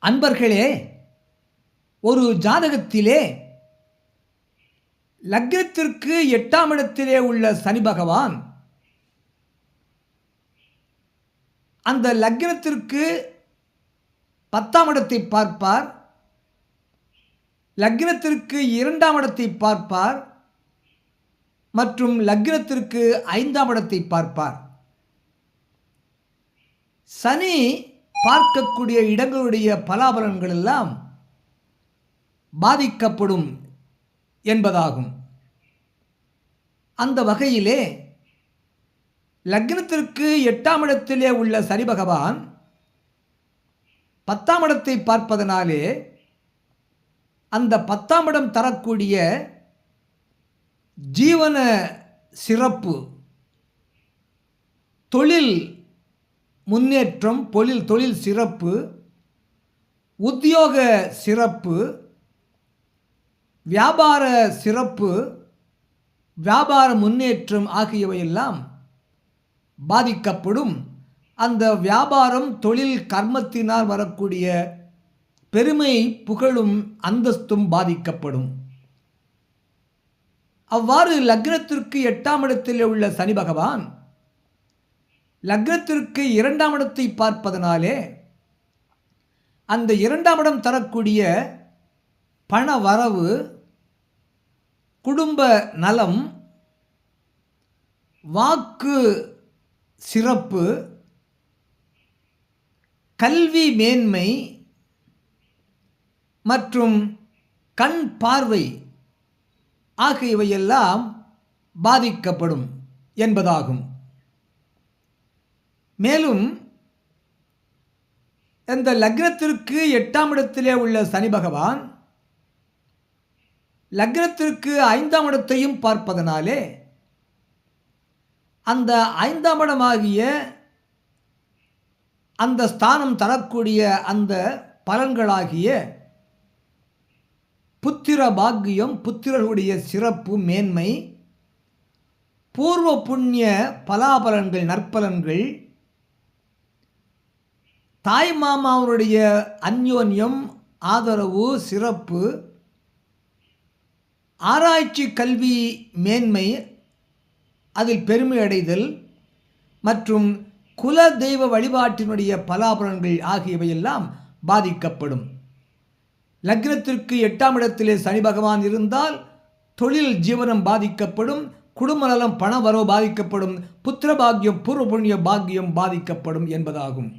அன்பர்களே, ஒரு ஜாதகத்திலே லக்னத்திற்கு 8ஆம் இடத்திலே உள்ள சனி பகவான் அந்த லக்னத்திற்கு 10ஆம் இடத்தை பார்ப்பார், லக்னத்திற்கு 2ஆம் இடத்தை பார்ப்பார் மற்றும் லக்னத்திற்கு 5ஆம் இடத்தை பார்ப்பார். சனி பார்க்கக்கூடிய இடங்களுடைய பலாபலன்கள் எல்லாம் பாதிக்கப்படும் என்பதாகும். அந்த வகையிலே லக்னத்திற்கு 8ஆம் இடத்திலே உள்ள சனி பகவான் 10ஆம் இடத்தை பார்ப்பதனாலே அந்த 10ஆம் இடம் தரக்கூடிய ஜீவன சிறப்பு, தொழில் முன்னேற்றம், தொழில் சிறப்பு, உத்தியோக சிறப்பு, வியாபார சிறப்பு, வியாபார முன்னேற்றம் ஆகியவையெல்லாம் பாதிக்கப்படும். அந்த வியாபாரம், தொழில், கர்மத்தினால் வரக்கூடிய பெருமை, புகழும், அந்தஸ்தும் பாதிக்கப்படும். அவ்வாறு லக்னத்திற்கு 8ஆம் இடத்தில் உள்ள சனி பகவான் லக்னத்திற்கு 2ஆம் இடத்தை பார்ப்பதனாலே அந்த 2ஆம் இடம் தரக்கூடிய பண வரவு, குடும்ப நலம், வாக்கு சிறப்பு, கல்வி மேன்மை மற்றும் கண் பார்வை ஆகியவையெல்லாம் பாதிக்கப்படும் என்பதாகும். மேலும் இந்த லக்னத்திற்கு 8ஆம் இடத்திலே உள்ள சனி பகவான் லக்னத்திற்கு 5ஆம் இடத்தையும் பார்ப்பதனாலே அந்த 5ஆம் இடமாகிய அந்த ஸ்தானம் தரக்கூடிய அந்த பலன்களாகிய புத்திர பாக்கியம், புத்திரர்களுடைய சிறப்பு, மேன்மை, பூர்வ புண்ணிய பலாபலன்கள், நற்பலன்கள், தாய் மாமாவுடைய அந்யோன்யம், ஆதரவு, சிறப்பு, ஆராய்ச்சி, கல்வி மேன்மை, அதில் பெருமை அடைதல் மற்றும் குல தெய்வ வழிபாட்டினுடைய பலாபலன்கள் ஆகியவையெல்லாம் பாதிக்கப்படும். லக்னத்திற்கு 8ஆம் இடத்திலே சனி பகவான் இருந்தால் தொழில் ஜீவனம் பாதிக்கப்படும், குடும்ப நலம், பண வரவு பாதிக்கப்படும், புத்திர பாக்கியம், பூர்வ புண்ணிய பாக்கியம் பாதிக்கப்படும் என்பதாகும்.